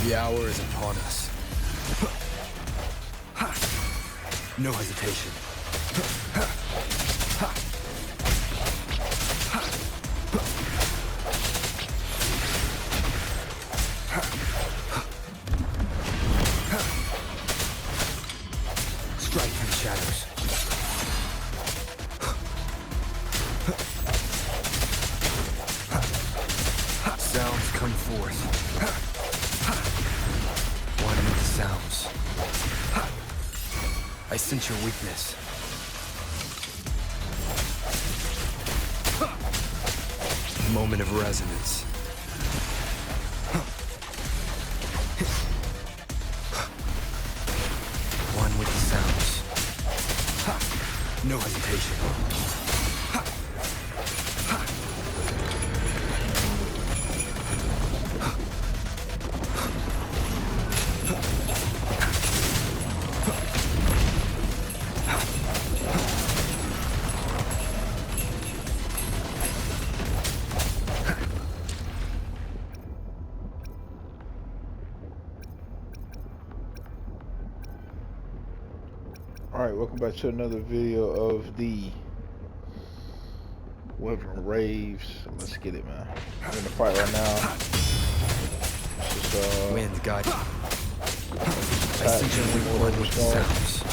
The hour is upon us. No hesitation. Strike through the shadows. Sounds come forth. One with the sounds. I sense your weakness. Moment of resonance. One with the sounds. No hesitation. Alright, welcome back to another video of the Wuthering Waves. Let's get it, man. We're in the fight right now. Just, Wind, God. I sense your weak one with the sounds.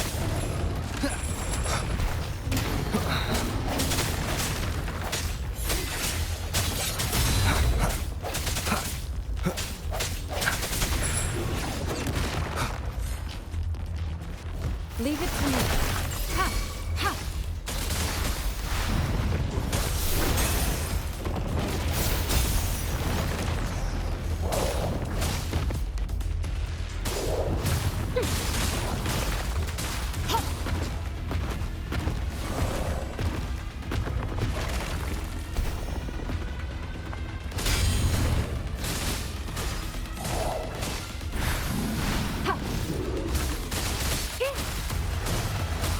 Leave it to me. Ha! Ha!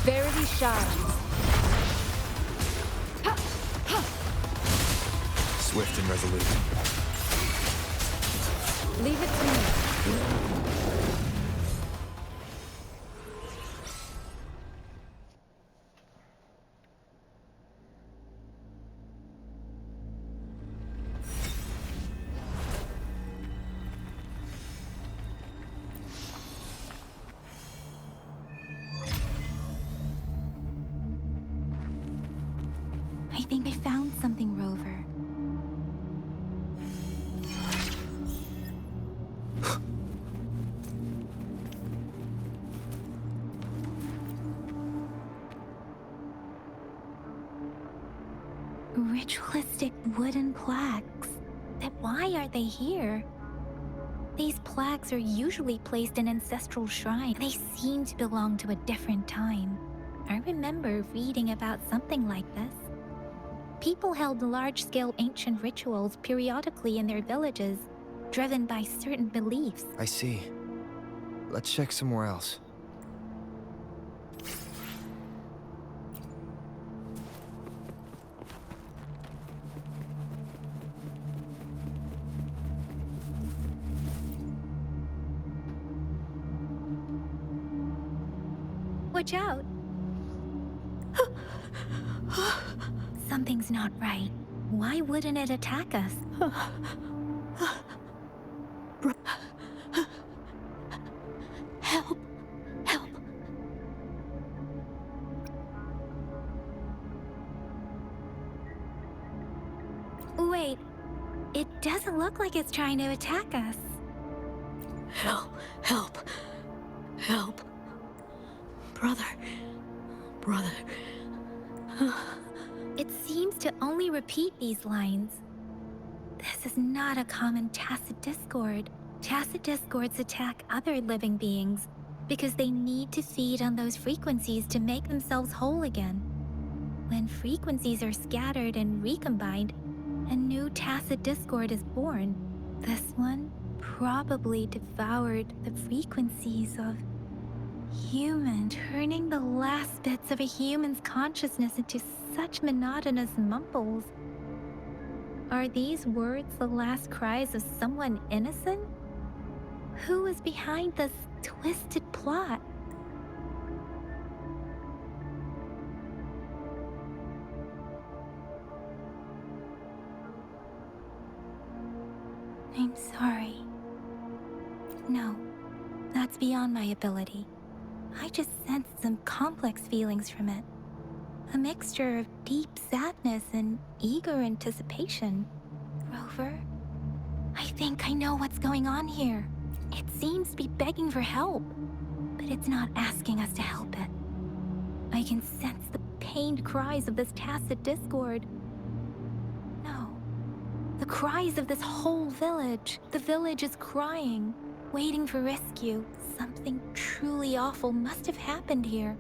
Verity shines. Swift and resolute. Leave it to me. I think I found something, Rover. Ritualistic wooden plaques. Then why are they here? These plaques are usually placed in ancestral shrines. They seem to belong to a different time. I remember reading about something like this. People held large-scale ancient rituals periodically in their villages, driven by certain beliefs. I see. Let's check somewhere else. Watch out! Something's not right. Why wouldn't it attack us? Help! Help! Wait, it doesn't look like it's trying to attack us. Help! Help! Help! Brother! Brother! It seems to only repeat these lines. This is not a common tacit discord. Tacit discords attack other living beings because they need to feed on those frequencies to make themselves whole again. When frequencies are scattered and recombined, a new tacit discord is born. This one probably devoured the frequencies of human, turning the last bits of a human's consciousness into such monotonous mumbles. Are these words the last cries of someone innocent? Who is behind this twisted plot? I'm sorry. No, that's beyond my ability. I just sensed some complex feelings from it. A mixture of deep sadness and eager anticipation. Rover, I think I know what's going on here. It seems to be begging for help, but it's not asking us to help it. I can sense the pained cries of this tacit discord. No, the cries of this whole village. The village is crying, waiting for rescue. Something truly awful must have happened here.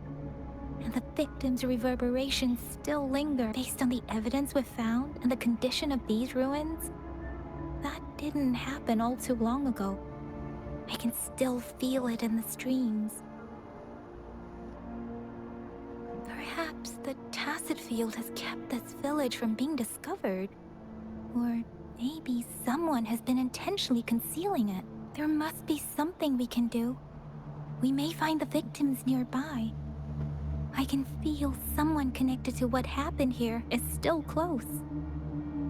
And the victims' reverberations still linger. Based on the evidence we've found and the condition of these ruins, that didn't happen all too long ago. I can still feel it in the streams. Perhaps the tacit field has kept this village from being discovered. Or maybe someone has been intentionally concealing it. There must be something we can do. We may find the victims nearby. I can feel someone connected to what happened here is still close.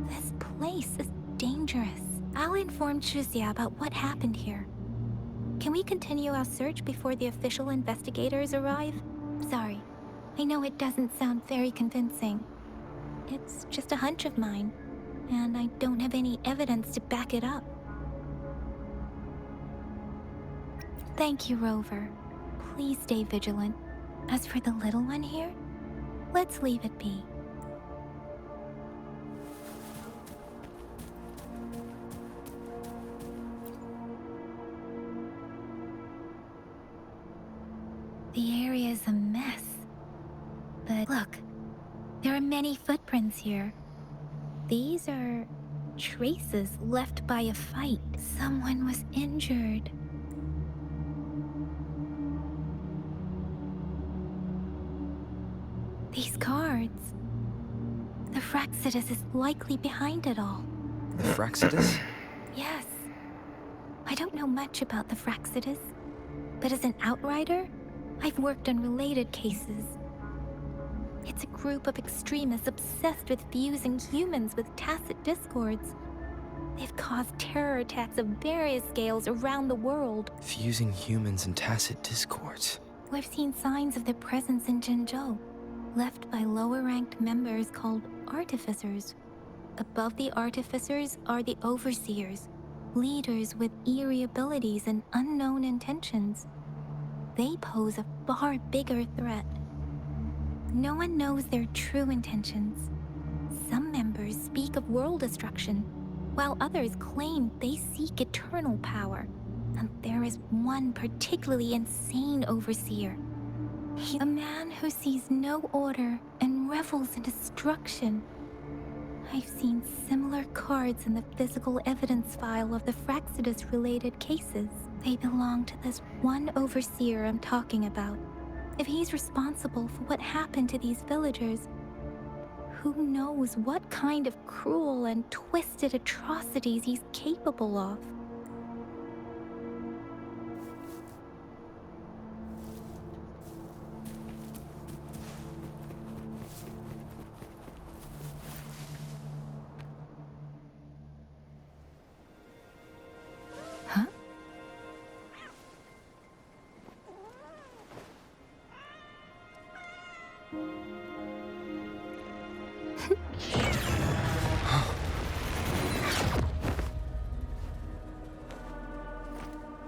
This place is dangerous. I'll inform Chuzia about what happened here. Can we continue our search before the official investigators arrive? Sorry, I know it doesn't sound very convincing. It's just a hunch of mine, and I don't have any evidence to back it up. Thank you, Rover. Please stay vigilant. As for the little one here, let's leave it be. The area is a mess. But look, there are many footprints here. These are traces left by a fight. Someone was injured. These cards. The Fraxidus is likely behind it all. The Fraxidus? Yes. I don't know much about the Fraxidus, but as an outrider, I've worked on related cases. It's a group of extremists obsessed with fusing humans with tacit discords. They've caused terror attacks of various scales around the world. Fusing humans and tacit discords. We've seen signs of their presence in Jinzhou, left by lower-ranked members called Artificers. Above the Artificers are the Overseers, leaders with eerie abilities and unknown intentions. They pose a far bigger threat. No one knows their true intentions. Some members speak of world destruction, while others claim they seek eternal power. And there is one particularly insane overseer. He's a man who sees no order and revels in destruction. I've seen similar cards in the physical evidence file of the Fraxidus-related cases. They belong to this one overseer I'm talking about. If he's responsible for what happened to these villagers, who knows what kind of cruel and twisted atrocities he's capable of? Huh?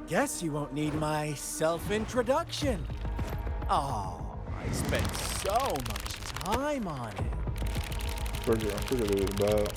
Guess you won't need my self-introduction. Oh, I spent so much time on it. I figured it was about.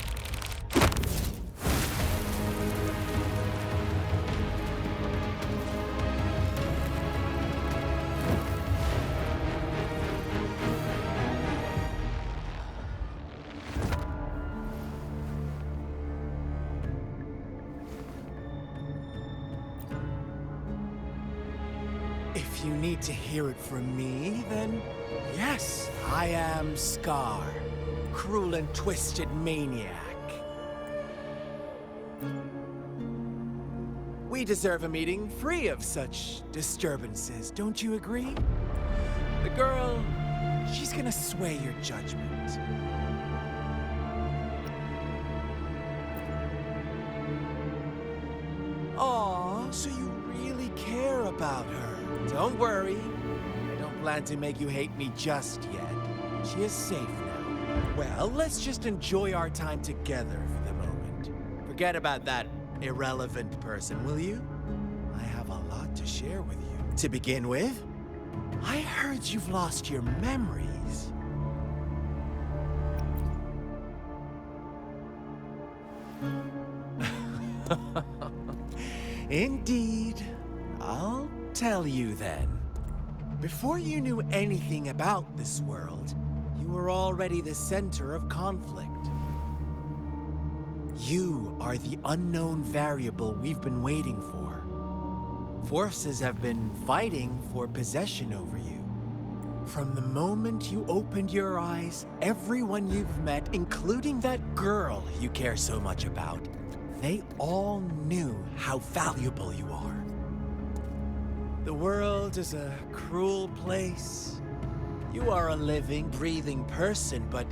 If you need to hear it from me, then yes, I am Scar, cruel and twisted maniac. We deserve a meeting free of such disturbances, don't you agree? The girl, she's gonna sway your judgment. Aw, so you really care about her. Don't worry. I don't plan to make you hate me just yet. She is safe now. Well, let's just enjoy our time together for the moment. Forget about that irrelevant person, will you? I have a lot to share with you. To begin with, I heard you've lost your memories. Indeed. I'll tell you then. Before you knew anything about this world, you were already the center of conflict. You are the unknown variable we've been waiting for. Forces have been fighting for possession over you. From the moment you opened your eyes, everyone you've met, including that girl you care so much about, they all knew how valuable you are. The world is a cruel place. You are a living, breathing person, but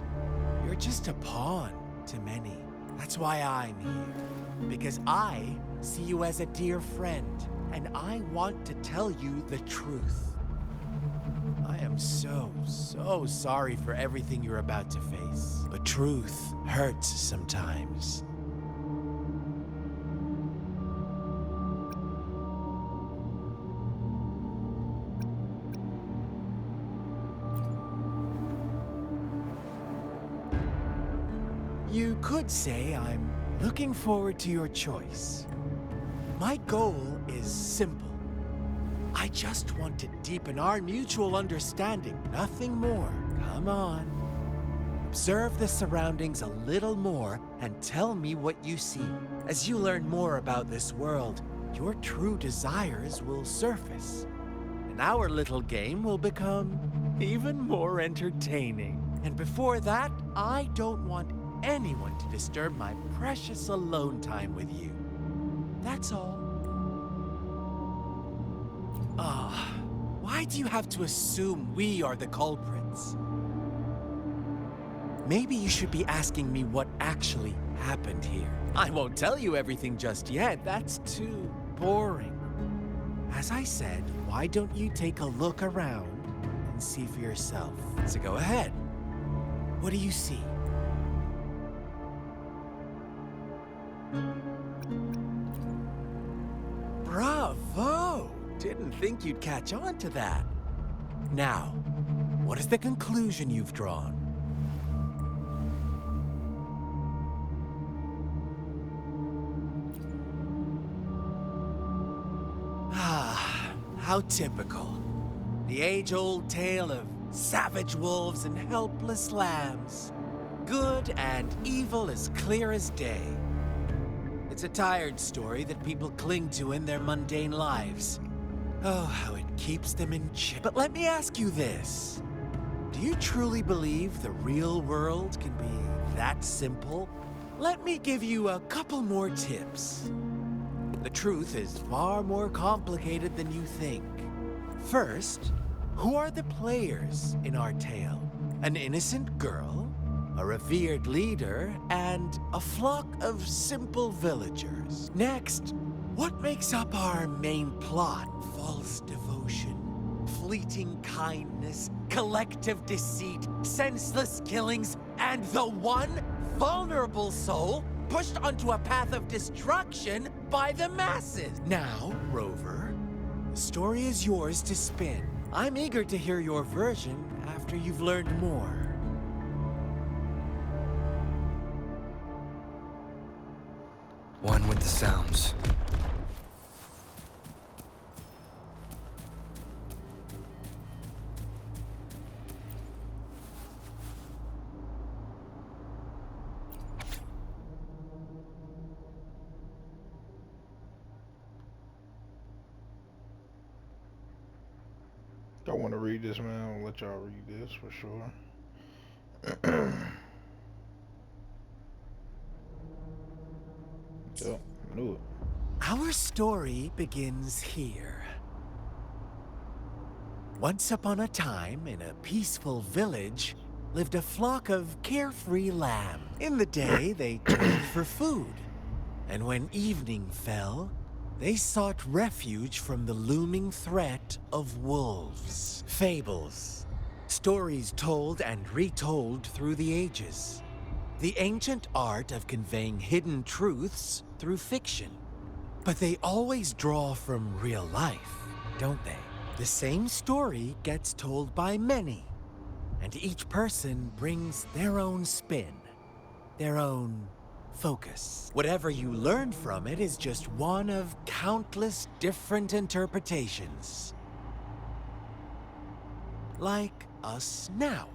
you're just a pawn to many. That's why I'm here. Because I see you as a dear friend, and I want to tell you the truth. I am so sorry for everything you're about to face. But truth hurts sometimes. You could say I'm looking forward to your choice. My goal is simple. I just want to deepen our mutual understanding, nothing more. Come on. Observe the surroundings a little more and tell me what you see. As you learn more about this world, your true desires will surface. And our little game will become even more entertaining. And before that, I don't want anyone to disturb my precious alone time with you. That's all. Why do you have to assume we are the culprits? Maybe you should be asking me what actually happened here. I won't tell you everything just yet. That's too boring. As I said, why don't you take a look around and see for yourself? So go ahead. What do you see? Bravo! Didn't think you'd catch on to that. Now, what is the conclusion you've drawn? Ah, how typical. The age-old tale of savage wolves and helpless lambs. Good and evil as clear as day. It's a tired story that people cling to in their mundane lives. Oh, how it keeps them in check. But let me ask you this. Do you truly believe the real world can be that simple? Let me give you a couple more tips. The truth is far more complicated than you think. First, who are the players in our tale? An innocent girl, a revered leader, and a flock of simple villagers. Next, what makes up our main plot? False devotion, fleeting kindness, collective deceit, senseless killings, and the one vulnerable soul pushed onto a path of destruction by the masses. Now, Rover, the story is yours to spin. I'm eager to hear your version after you've learned more. One with the sounds. I want to read this, man. I'll let y'all read this for sure. Yep, knew it. Our story begins here. Once upon a time, in a peaceful village, lived a flock of carefree lambs. In the day, they toiled for food, and when evening fell, they sought refuge from the looming threat of wolves. Fables, stories told and retold through the ages. The ancient art of conveying hidden truths through fiction. But they always draw from real life, don't they? The same story gets told by many, and each person brings their own spin, their own focus. Whatever you learn from it is just one of countless different interpretations. Like us now,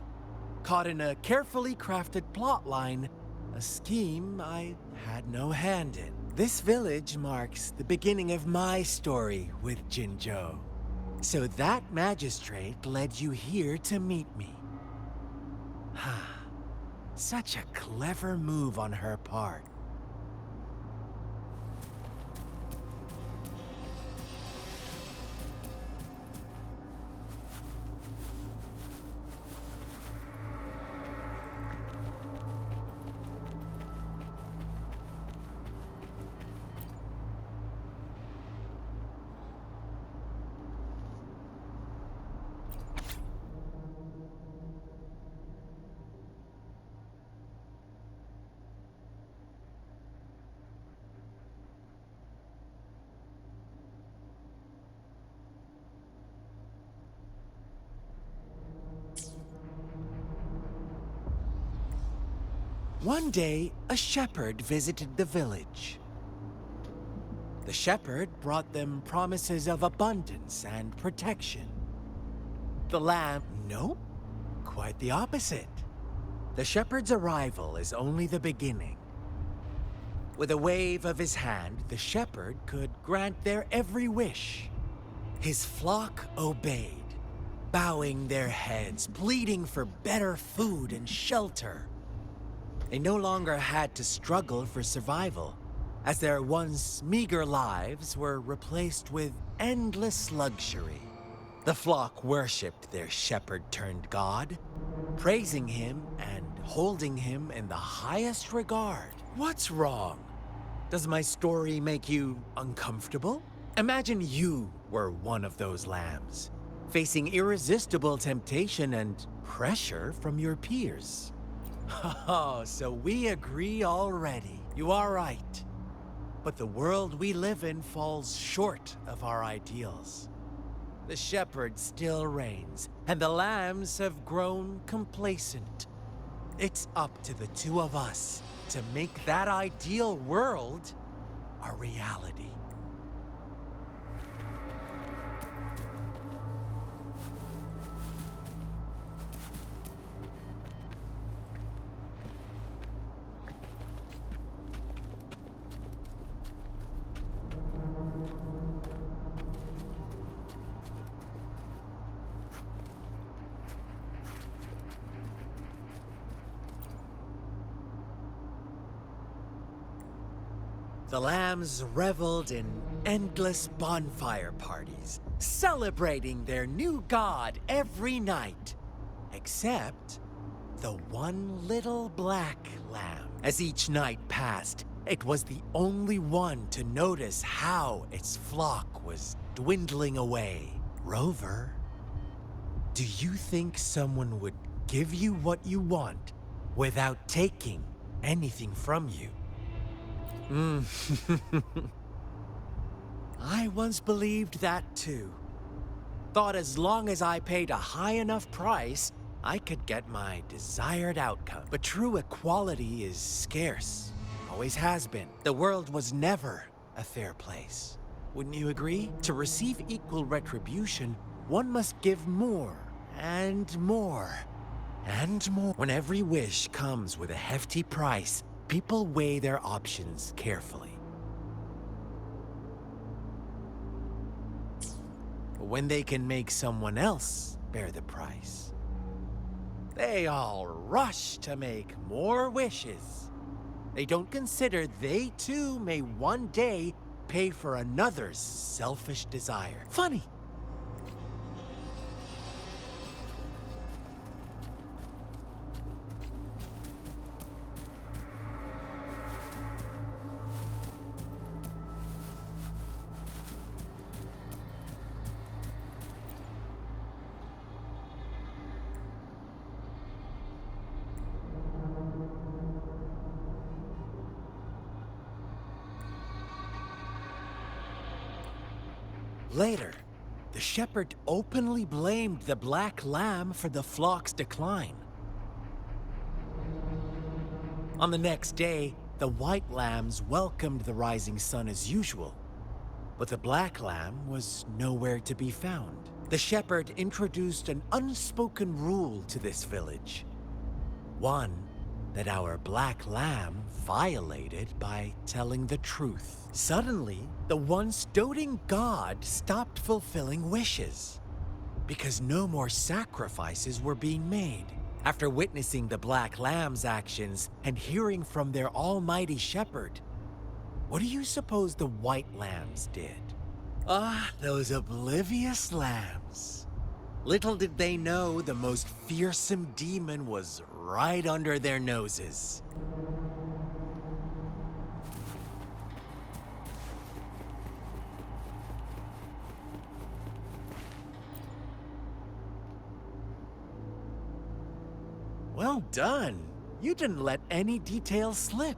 caught in a carefully crafted plotline, a scheme I had no hand in. This village marks the beginning of my story with Jinzhou. So that magistrate led you here to meet me. Such a clever move on her part. One day, a shepherd visited the village. The shepherd brought them promises of abundance and protection. The lamb, nope, quite the opposite. The shepherd's arrival is only the beginning. With a wave of his hand, the shepherd could grant their every wish. His flock obeyed, bowing their heads, pleading for better food and shelter. They no longer had to struggle for survival, as their once meager lives were replaced with endless luxury. The flock worshipped their shepherd-turned-god, praising him and holding him in the highest regard. What's wrong? Does my story make you uncomfortable? Imagine you were one of those lambs, facing irresistible temptation and pressure from your peers. Oh, so we agree already. You are right. But the world we live in falls short of our ideals. The shepherd still reigns, and the lambs have grown complacent. It's up to the two of us to make that ideal world a reality. The lambs reveled in endless bonfire parties, celebrating their new god every night. Except the one little black lamb. As each night passed, it was the only one to notice how its flock was dwindling away. Rover, do you think someone would give you what you want without taking anything from you? I once believed that too. Thought as long as I paid a high enough price, I could get my desired outcome. But true equality is scarce. Always has been. The world was never a fair place. Wouldn't you agree? To receive equal retribution, one must give more and more and more. When every wish comes with a hefty price, people weigh their options carefully. When they can make someone else bear the price, they all rush to make more wishes. They don't consider they too may one day pay for another's selfish desire. Funny. Later, the shepherd openly blamed the black lamb for the flock's decline. On the next day, the white lambs welcomed the rising sun as usual, but the black lamb was nowhere to be found. The shepherd introduced an unspoken rule to this village. One that our black lamb violated by telling the truth. Suddenly, the once doting god stopped fulfilling wishes because no more sacrifices were being made. After witnessing the black lamb's actions and hearing from their almighty shepherd, what do you suppose the white lambs did? Ah, those oblivious lambs. Little did they know the most fearsome demon was right under their noses. Well done. You didn't let any details slip.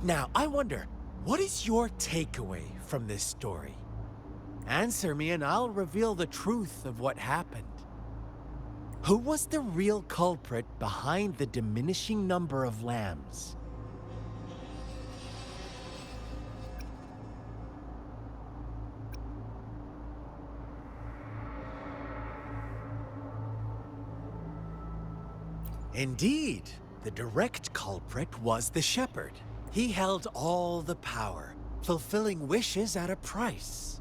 Now, I wonder, what is your takeaway from this story? Answer me and I'll reveal the truth of what happened. Who was the real culprit behind the diminishing number of lambs? Indeed, the direct culprit was the shepherd. He held all the power, fulfilling wishes at a price.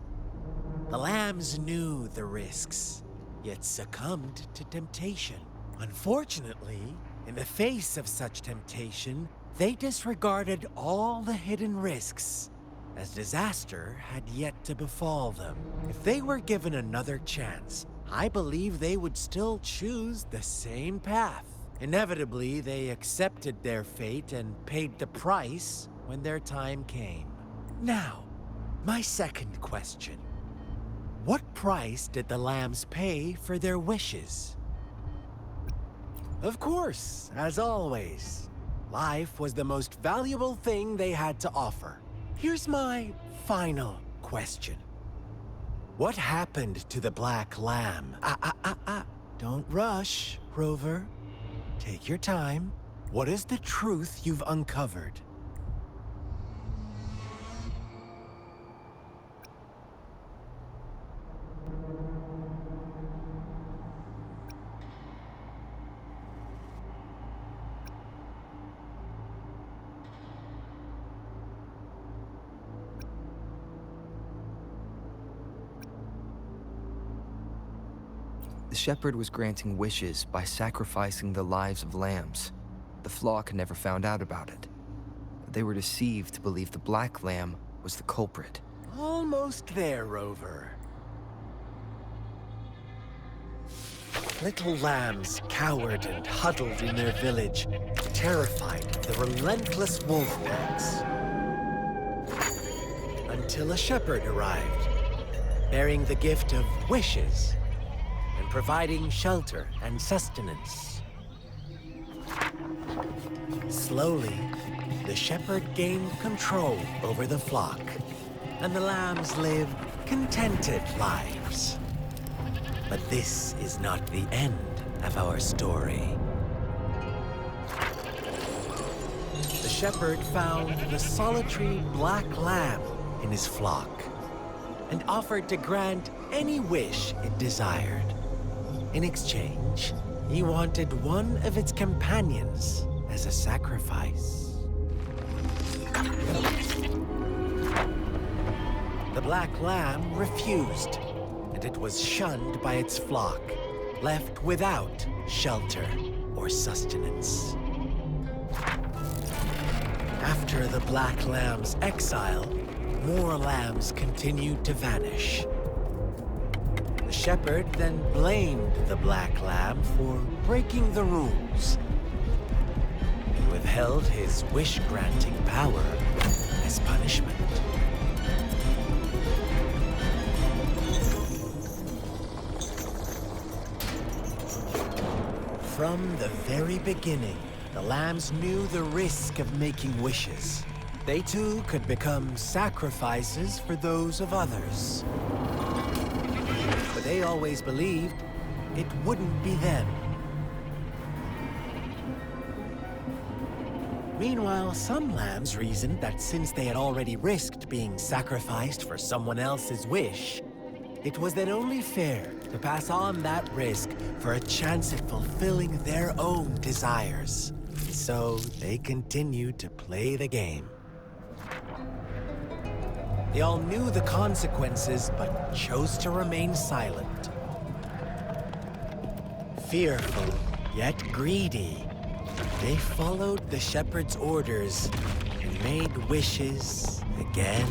The lambs knew the risks, yet succumbed to temptation. Unfortunately, in the face of such temptation, they disregarded all the hidden risks, as disaster had yet to befall them. If they were given another chance, I believe they would still choose the same path. Inevitably, they accepted their fate and paid the price when their time came. Now, my second question. What price did the lambs pay for their wishes? Of course, as always, life was the most valuable thing they had to offer. Here's my final question. What happened to the black lamb? Don't rush, Rover. Take your time. What is the truth you've uncovered? The shepherd was granting wishes by sacrificing the lives of lambs. The flock never found out about it. They were deceived to believe the black lamb was the culprit. Almost there, Rover. Little lambs cowered and huddled in their village, terrified of the relentless wolf packs. Until a shepherd arrived, bearing the gift of wishes and providing shelter and sustenance. Slowly, the shepherd gained control over the flock, and the lambs lived contented lives. But this is not the end of our story. The shepherd found the solitary black lamb in his flock and offered to grant any wish it desired. In exchange, he wanted one of its companions as a sacrifice. The black lamb refused, and it was shunned by its flock, left without shelter or sustenance. After the Black Lamb's exile, more lambs continued to vanish. The shepherd then blamed the Black Lamb for breaking the rules. He withheld his wish-granting power as punishment. From the very beginning, the lambs knew the risk of making wishes. They too could become sacrifices for those of others. But they always believed it wouldn't be them. Meanwhile, some lambs reasoned that since they had already risked being sacrificed for someone else's wish, it was then only fair to pass on that risk for a chance at fulfilling their own desires. So they continued to play the game. They all knew the consequences, but chose to remain silent. Fearful, yet greedy, they followed the shepherd's orders and made wishes again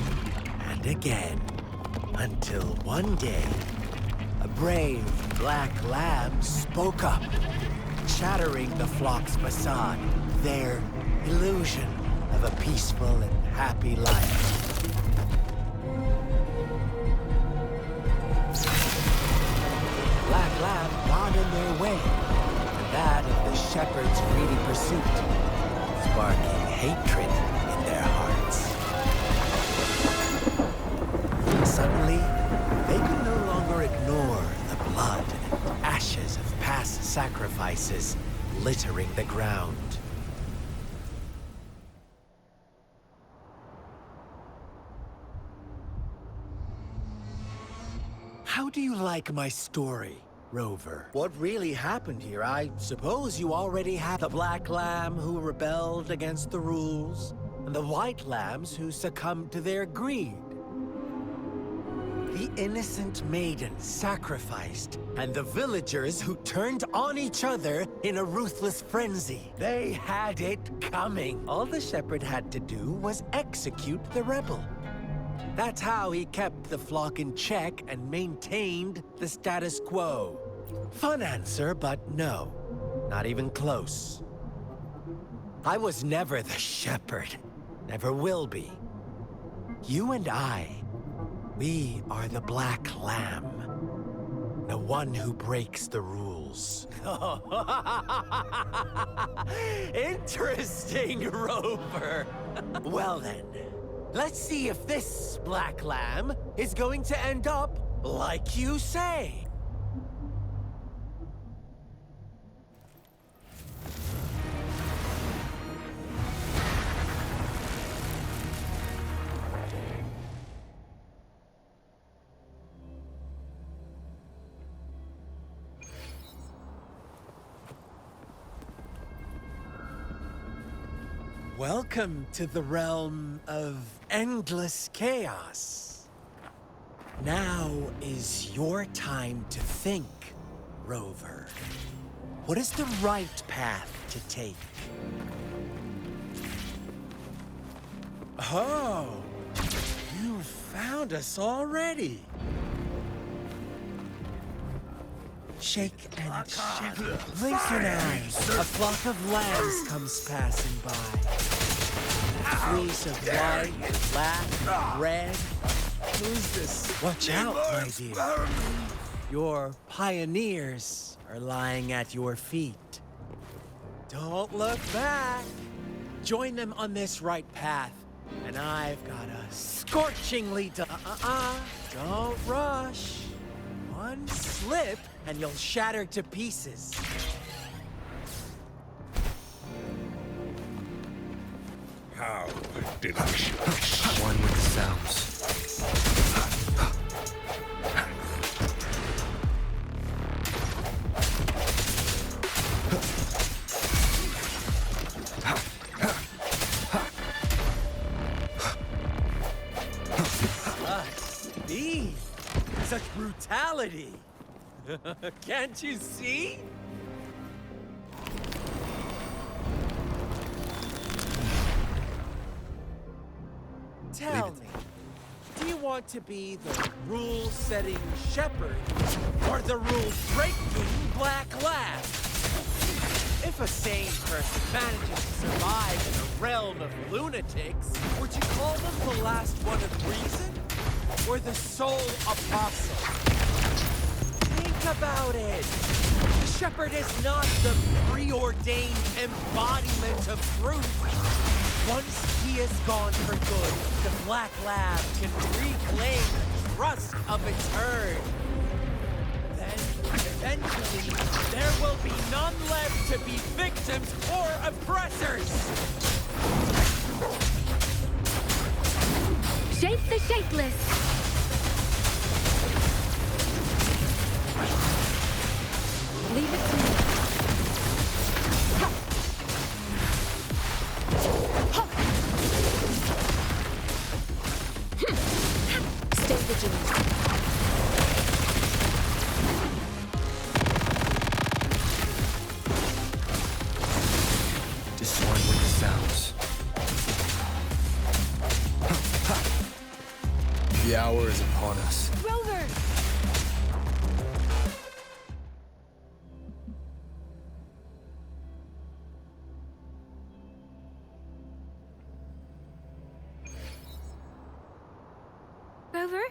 and again. Until one day, a brave black lamb spoke up, shattering the flock's facade, their illusion of a peaceful and happy life. Black lamb got in their way, and that of the shepherd's greedy pursuit, sparking hatred in their hearts. Suddenly, they could no longer ignore the blood and ashes of past sacrifices littering the ground. How do you like my story, Rover? What really happened here? I suppose you already have the black lamb who rebelled against the rules, and the white lambs who succumbed to their greed. The innocent maiden sacrificed, and the villagers who turned on each other in a ruthless frenzy. They had it coming. All the shepherd had to do was execute the rebel. That's how he kept the flock in check and maintained the status quo. Fun answer, but no, not even close. I was never the shepherd, never will be. You and we are the Black Lamb, the one who breaks the rules. Interesting, Rover. Well then, let's see if this Black Lamb is going to end up like you say. Welcome to the realm of endless chaos. Now is your time to think, Rover. What is the right path to take? Oh, you found us already. Shake and shiver. Blink your eyes. A flock of lambs comes passing by. Fleece of white, black, red. Who's this? Watch out, my dear. Your pioneers are lying at your feet. Don't look back. Join them on this right path, and I've got a scorchingly don't rush. One slip, and you'll shatter to pieces. How delicious. One with the sounds. Speed! Such brutality! Can't you see? want to be the rule-setting shepherd or the rule-breaking black lab? If a sane person manages to survive in a realm of lunatics, would you call them the last one of reason? Or the sole apostle? Think about it. The shepherd is not the preordained embodiment of truth. Once he is gone for good, the Black Lab can reclaim the trust of its herd. Then, eventually, there will be none left to be victims or oppressors. Shape the shapeless! Leave it to me. Stay vigilant. Discern with the sounds. The hour is upon us. Rover! Rover?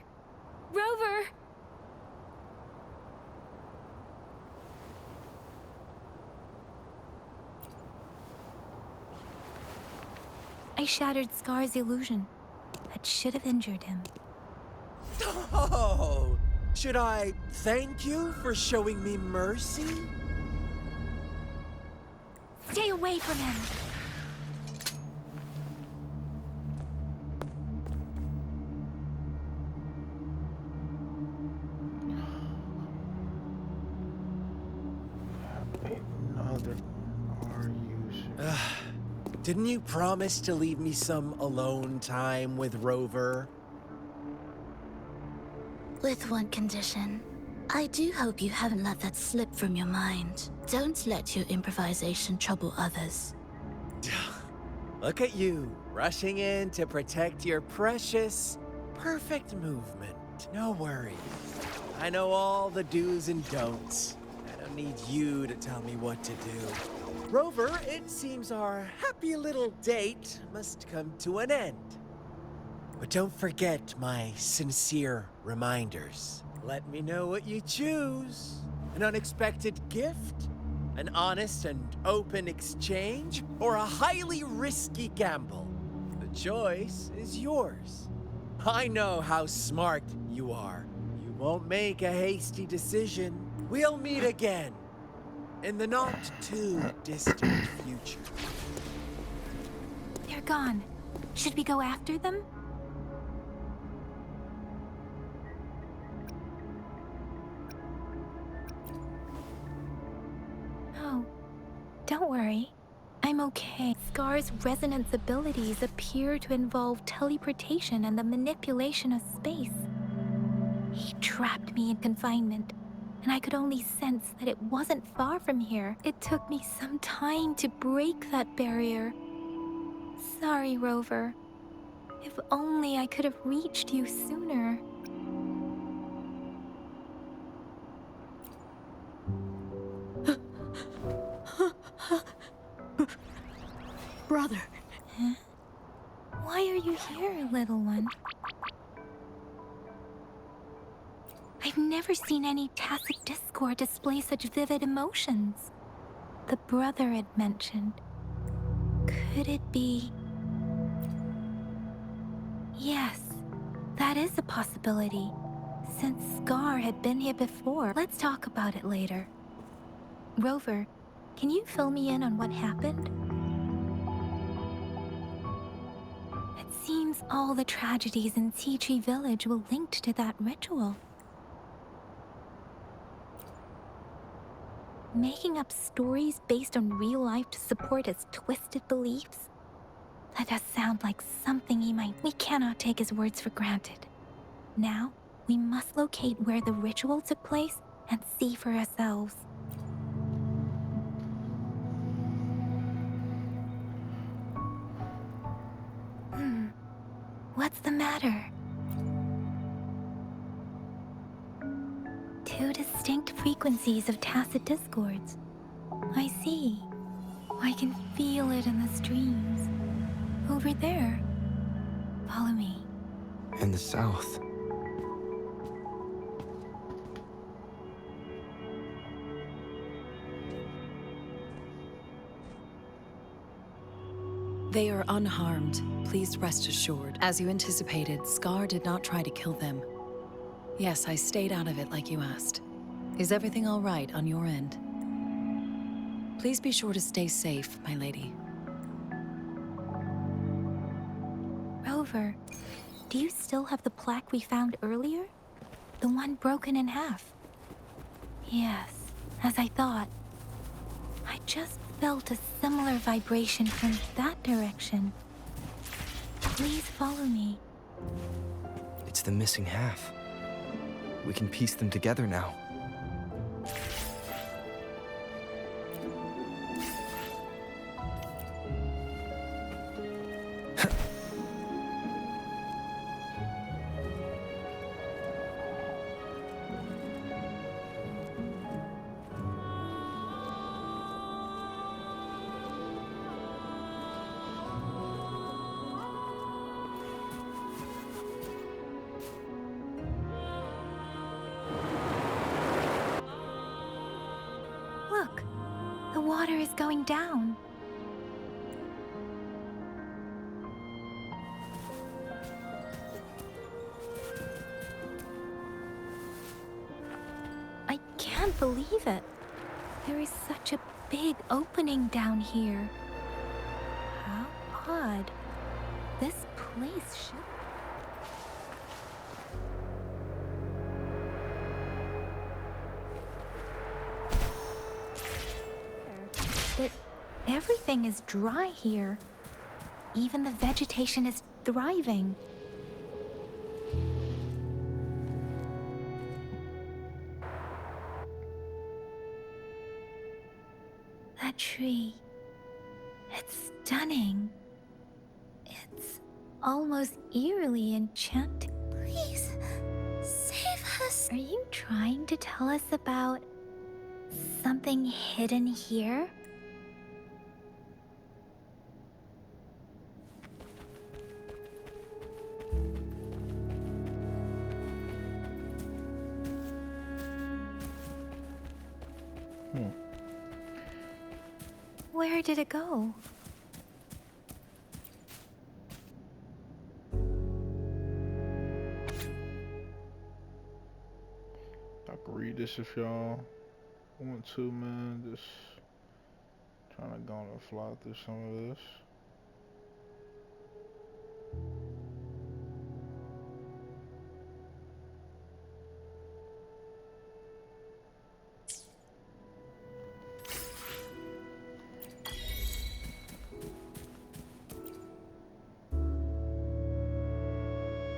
Rover! I shattered Scar's illusion. That should have injured him. Oh, should I thank you for showing me mercy? Stay away from him! Another R user. Didn't you promise to leave me some alone time with Rover? With one condition. I do hope you haven't let that slip from your mind. Don't let your improvisation trouble others. Look at you, rushing in to protect your precious, perfect movement. No worries. I know all the do's and don'ts. I don't need you to tell me what to do. Rover, it seems our happy little date must come to an end. But don't forget my sincere reminders. Let me know what you choose. An unexpected gift? An honest and open exchange? Or a highly risky gamble? The choice is yours. I know how smart you are. You won't make a hasty decision. We'll meet again. In the not too distant future. They're gone. Should we go after them? No. Don't worry. I'm okay. Scar's resonance abilities appear to involve teleportation and the manipulation of space. He trapped me in confinement, and I could only sense that it wasn't far from here. It took me some time to break that barrier. Sorry, Rover. If only I could have reached you sooner. Brother. Huh? Why are you here, little one? I've never seen any tacit discord display such vivid emotions. The brother had mentioned. Could it be? Yes, that is a possibility. Since Scar had been here before, let's talk about it later. Rover, can you fill me in on what happened? It seems all the tragedies in Tea Tree Village were linked to that ritual. Making up stories based on real life to support his twisted beliefs? That does sound like something he might. We cannot take his words for granted. Now, we must locate where the ritual took place and see for ourselves. What's the matter? distinct frequencies of tacit discords. I see. I can feel it in the streams. Over there. Follow me. In the south. They are unharmed. Please rest assured. As you anticipated, Scar did not try to kill them. Yes, I stayed out of it like you asked. Is everything all right on your end? Please be sure to stay safe, my lady. Rover, do you still have the plaque we found earlier? The one broken in half? Yes, as I thought. I just felt a similar vibration from that direction. Please follow me. It's the missing half. We can piece them together now. Look, the water is going down. I can't believe it. There is such a big opening down here. How odd. This place should... But everything is dry here. Even the vegetation is thriving. That tree. It's stunning. It's almost eerily enchanting. Please, save us. Are you trying to tell us about something hidden here? Where did it go? I can read this if y'all want to, man. Just trying to go and fly through some of this.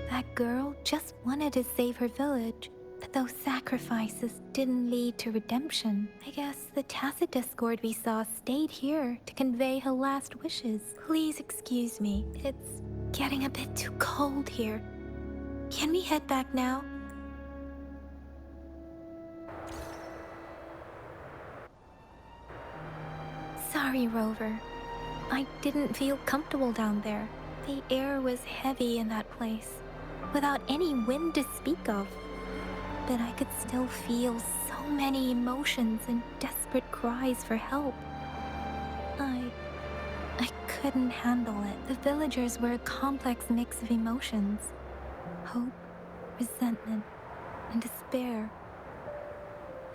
That girl just wanted to save her village, but those sacrifices didn't lead to redemption. I guess the tacit discord we saw stayed here to convey her last wishes. Please excuse me. It's getting a bit too cold here. Can we head back now? Sorry, Rover. I didn't feel comfortable down there. The air was heavy in that place, without any wind to speak of. But I could still feel so many emotions and desperate cries for help. I couldn't handle it. The villagers were a complex mix of emotions. Hope, resentment, and despair.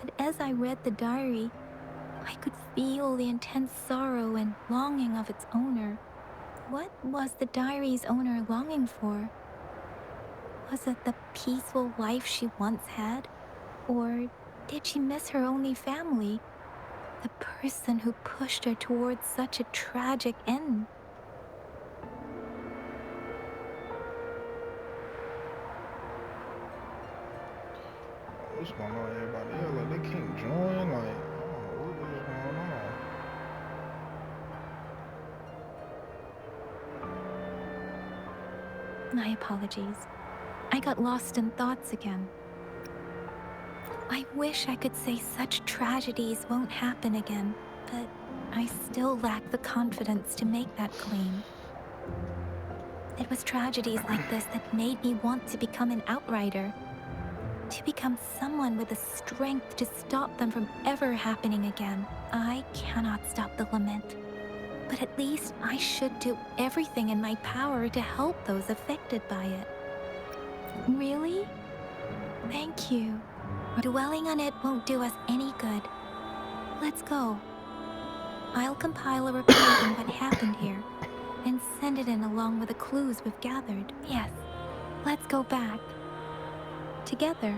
And as I read the diary, I could feel the intense sorrow and longing of its owner. What was the diary's owner longing for? Was it the peaceful life she once had? Or did she miss her only family? The person who pushed her towards such a tragic end? What's going on, everybody? Yeah, like they can't join. Like, I don't know what is going on. My apologies. I got lost in thoughts again. I wish I could say such tragedies won't happen again, but I still lack the confidence to make that claim. It was tragedies like this that made me want to become an outrider. To become someone with the strength to stop them from ever happening again. I cannot stop the lament, but at least I should do everything in my power to help those affected by it. Really? Thank you. Dwelling on it won't do us any good. Let's go. I'll compile a report on what happened here and send it in along with the clues we've gathered. Yes, let's go back. Together.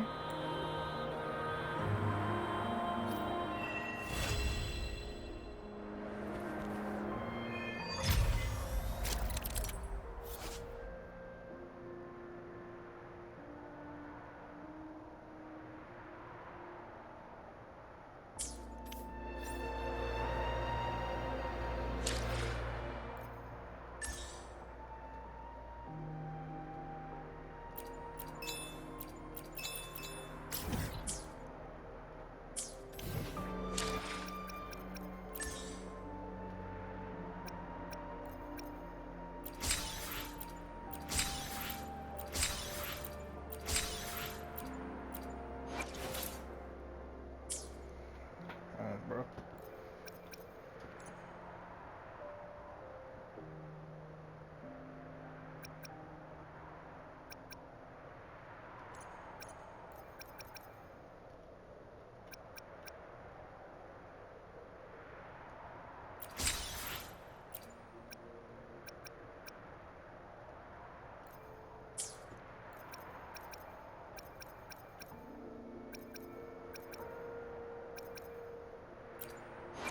Bro.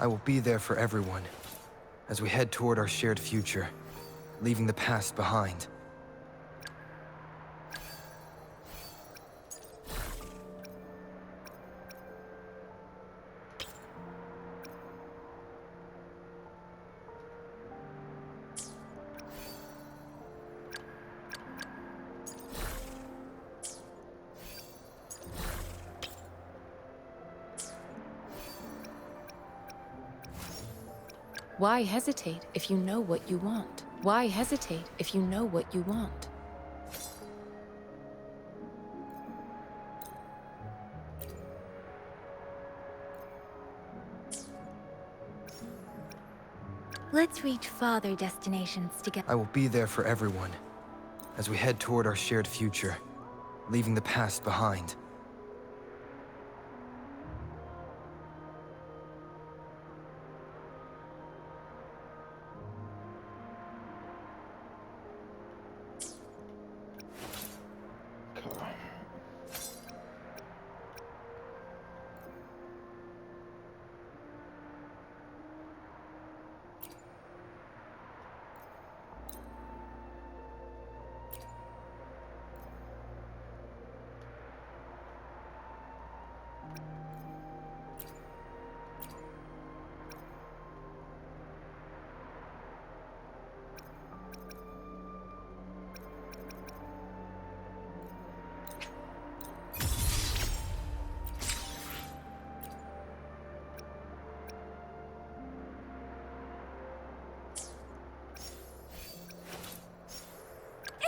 I will be there for everyone as we head toward our shared future, leaving the past behind. Why hesitate if you know what you want? Why hesitate if you know what you want? Let's reach farther destinations together. I will be there for everyone as we head toward our shared future, leaving the past behind.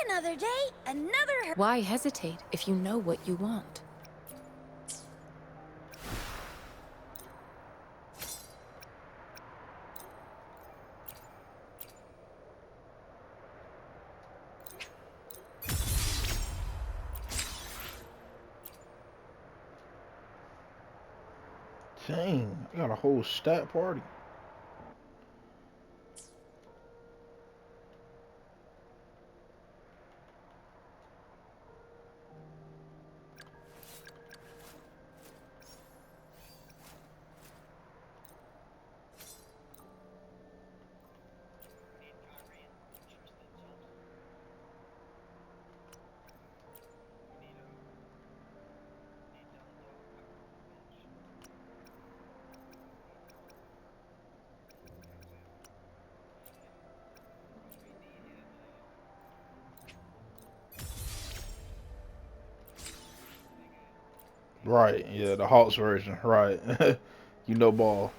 Another day, another... Why hesitate if you know what you want? Dang, I got a whole stat party. Right, yeah, the Hawks version, right. You know ball.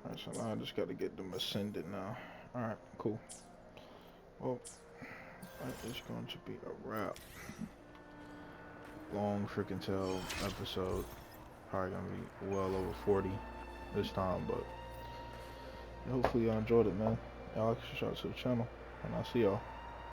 Alright, so now I just gotta get them ascended now. Alright, cool. Well, that is going to be a wrap. Long freaking tail episode. Probably gonna be well over 40 this time, but hopefully y'all enjoyed it, man. Y'all subscribe to the channel, and I'll see y'all.